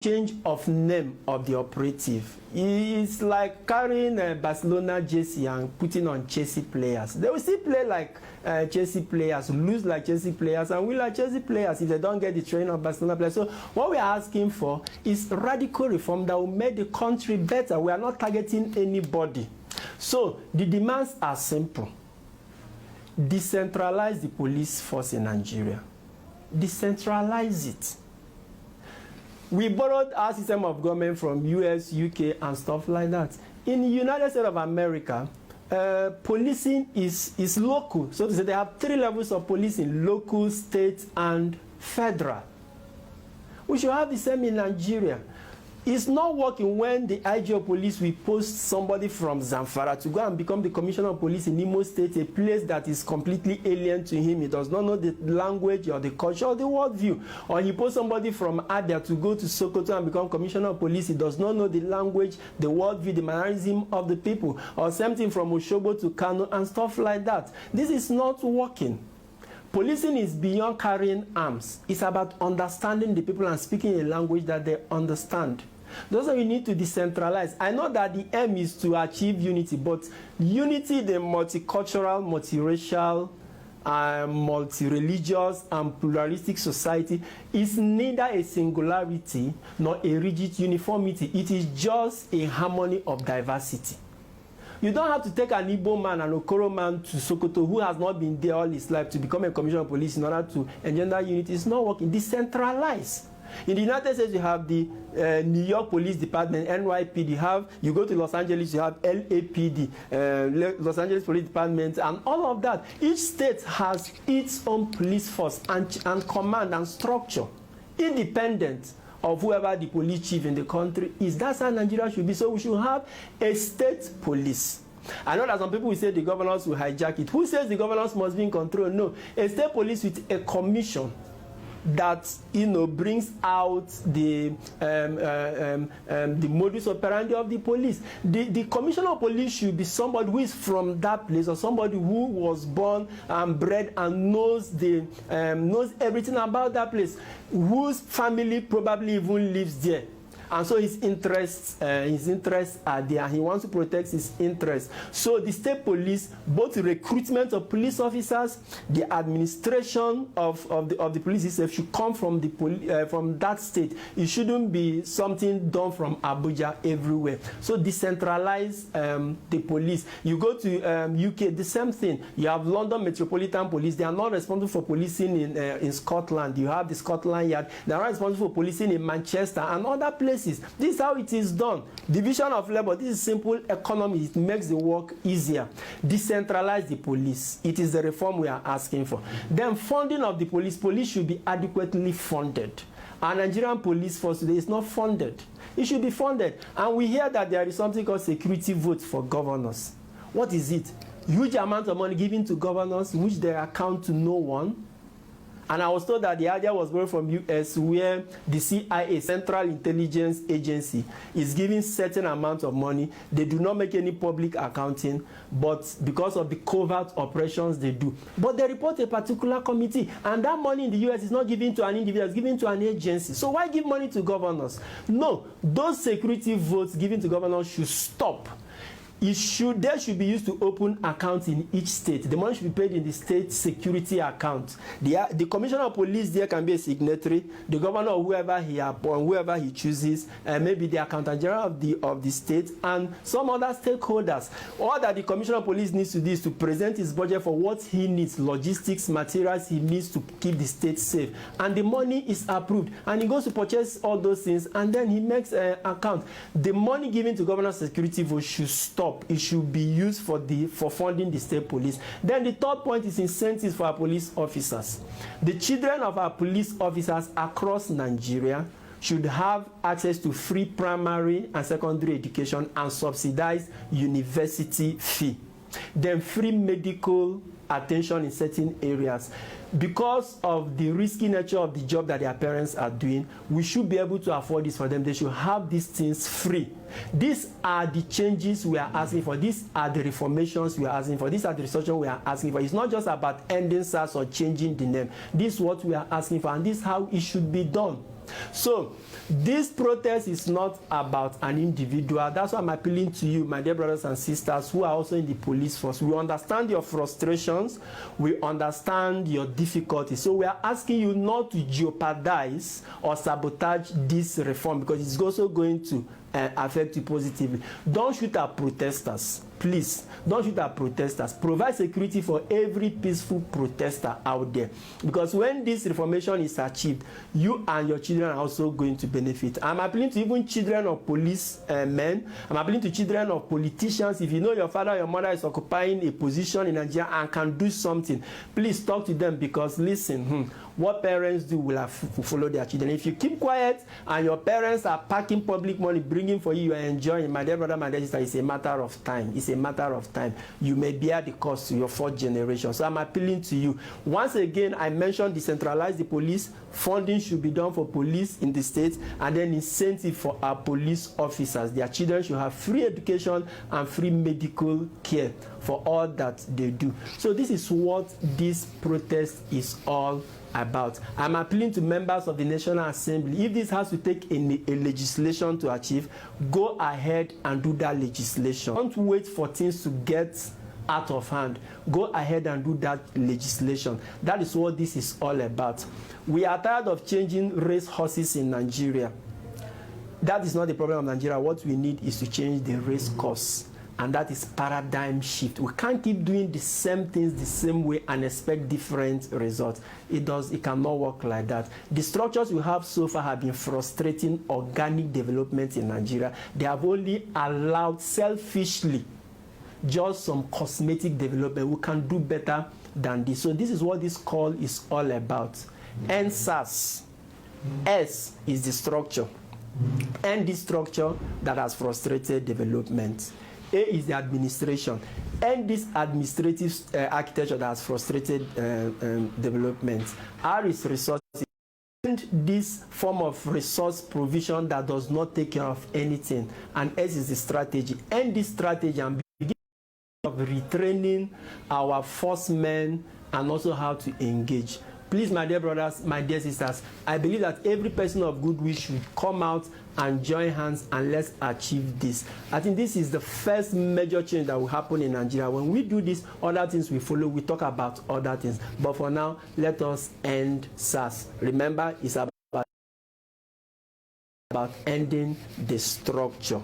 change of name of the operative. It's like carrying a Barcelona jersey and putting on Chelsea players. They will still play like Chelsea players, lose like Chelsea players, and win like Chelsea players if they don't get the training of Barcelona players. So what we are asking for is radical reform that will make the country better. We are not targeting anybody. So the demands are simple. Decentralize the police force in Nigeria. Decentralize it. We borrowed our system of government from US, UK, and stuff like that. In the United States of America, policing is local. So to say, they have 3 levels of policing: local, state, and federal. We should have the same in Nigeria. It's not working when the IG of police will post somebody from Zamfara to go and become the commissioner of police in Imo State, a place that is completely alien to him. He does not know the language or the culture or the worldview. Or he posts somebody from Abia to go to Sokoto and become commissioner of police. He does not know the language, the worldview, the mannerism of the people. Or something from Oshobo to Kano and stuff like that. This is not working. Policing is beyond carrying arms. It's about understanding the people and speaking a language that they understand. Those are we need to decentralize. I know that the aim is to achieve unity, but unity, the multicultural, multiracial, multi-religious, and pluralistic society is neither a singularity nor a rigid uniformity. It is just a harmony of diversity. You don't have to take an Igbo man and Okoro man to Sokoto who has not been there all his life to become a commissioner of police in order to engender unity. It's not working. Decentralize. In the United States, you have the New York Police Department, NYPD. You go to Los Angeles, you have LAPD, Los Angeles Police Department, and all of that. Each state has its own police force and command and structure, independent of whoever the police chief in the country is. That's how Nigeria should be. So we should have a state police. I know that some people will say the governors will hijack it. Who says the governors must be in control? No. A state police with a commission that brings out the modus operandi of the police. The commissioner of police should be somebody who is from that place, or somebody who was born and bred and knows knows everything about that place, whose family probably even lives there. And so his interests are there. He wants to protect his interests. So the state police, both the recruitment of police officers, the administration of the police itself should come from from that state. It shouldn't be something done from Abuja everywhere. So decentralize the police. You go to UK, the same thing. You have London Metropolitan Police. They are not responsible for policing in Scotland. You have the Scotland Yard. They are not responsible for policing in Manchester and other places. This is how it is done. Division of labor. This is simple economy. It makes the work easier. Decentralize the police. It is the reform we are asking for. Then funding of the police. Police should be adequately funded. Our Nigerian police force today is not funded. It should be funded. And we hear that there is something called security votes for governors. What is it? Huge amount of money given to governors, which they account to no one. And I was told that the idea was borrowed from US, where the CIA, Central Intelligence Agency, is giving certain amount of money. They do not make any public accounting, but because of the covert operations they do. But they report a particular committee, and that money in the US is not given to an individual, it's given to an agency. So why give money to governors? No, those security votes given to governors should stop. There should be used to open accounts in each state. The money should be paid in the state security account. The commissioner of police there can be a signatory. The governor or whoever he appoints, whoever he chooses, maybe the accountant general of the state, and some other stakeholders. All that the commissioner of police needs to do is to present his budget for what he needs, logistics, materials he needs to keep the state safe. And the money is approved. And he goes to purchase all those things, and then he makes an account. The money given to governor security vote should stop. It should be used for funding the state police. Then the third point is incentives for our police officers. The children of our police officers across Nigeria should have access to free primary and secondary education and subsidized university fee. Then free medical attention in certain areas. Because of the risky nature of the job that their parents are doing, we should be able to afford this for them. They should have these things free. These are the changes we are asking for. These are the reformations we are asking for. These are the restructuring we are asking for. It's not just about ending SARS or changing the name. This is what we are asking for, and this is how it should be done. So this protest is not about an individual. That's why I'm appealing to you, my dear brothers and sisters who are also in the police force. We understand your frustrations, we understand your difficulties. So we are asking you not to jeopardize or sabotage this reform, because it's also going to affect you positively. Don't shoot at protesters. Please, don't shoot at protesters. Provide security for every peaceful protester out there. Because when this reformation is achieved, you and your children are also going to benefit. I'm appealing to even children of police men. I'm appealing to children of politicians. If you know your father or your mother is occupying a position in Nigeria and can do something, please talk to them, because listen, what parents do will have follow their children. If you keep quiet and your parents are packing public money, bringing for you, you are enjoying, my dear brother, my dear sister, it's a matter of time. It's a matter of time. You may bear the cost to your fourth generation. So I'm appealing to you. Once again, I mentioned decentralize the police. Funding should be done for police in the states, and then incentive for our police officers. Their children should have free education and free medical care for all that they do. So this is what this protest is all about. I'm appealing to members of the National Assembly. If this has to take a legislation to achieve, go ahead and do that legislation. Don't wait for things to get out of hand. Go ahead and do that legislation. That is what this is all about. We are tired of changing race horses in Nigeria. That is not the problem of Nigeria. What we need is to change the race course. And that is paradigm shift. We can't keep doing the same things the same way and expect different results. It cannot work like that. The structures we have so far have been frustrating organic development in Nigeria. They have only allowed selfishly just some cosmetic development. We can do better than this. So this is what this call is all about. End SARS. S is the structure. End the structure that has frustrated development. A is the administration. End this administrative architecture that has frustrated development. R is resources. End this form of resource provision that does not take care of anything. And S is the strategy. End this strategy and begin of retraining our force men and also how to engage. Please, my dear brothers, my dear sisters, I believe that every person of goodwill should come out and join hands, and let's achieve this. I think this is the first major change that will happen in Nigeria. When we do this, other things we follow. We talk about other things. But for now, let us end SARS. Remember, it's about ending the structure.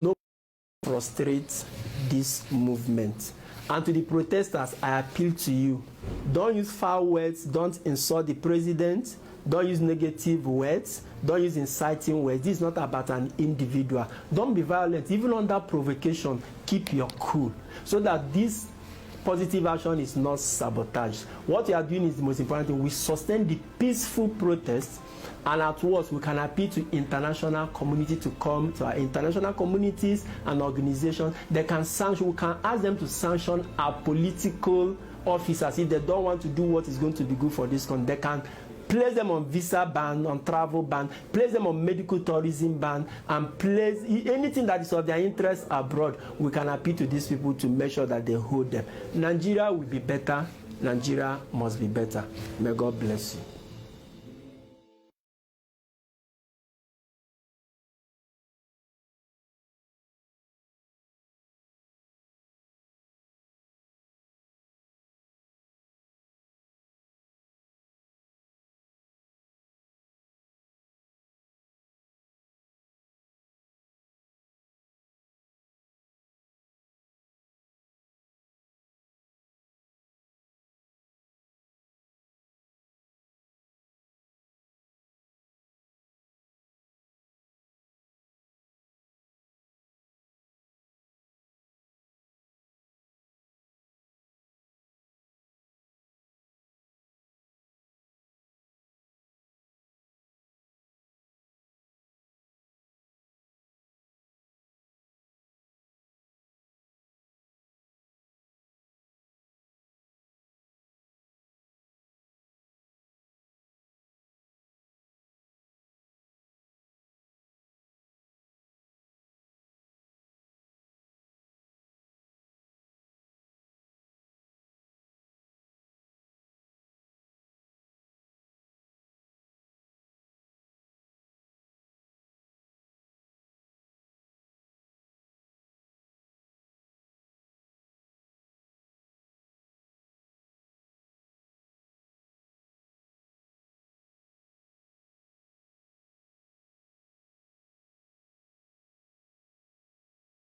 No frustrate this movement. And to the protesters, I appeal to you. Don't use foul words. Don't insult the president. Don't use negative words. Don't use inciting words. This is not about an individual. Don't be violent. Even under provocation, keep your cool, so that this positive action is not sabotaged. What we are doing is the most important thing. We sustain the peaceful protest, and at worst, we can appeal to international community to come, to our international communities and organizations. They can sanction. We can ask them to sanction our political officers if they don't want to do what is going to be good for this country. They can place them on visa ban, on travel ban, place them on medical tourism ban, and place anything that is of their interest abroad. We can appeal to these people to make sure that they hold them. Nigeria will be better. Nigeria must be better. May God bless you.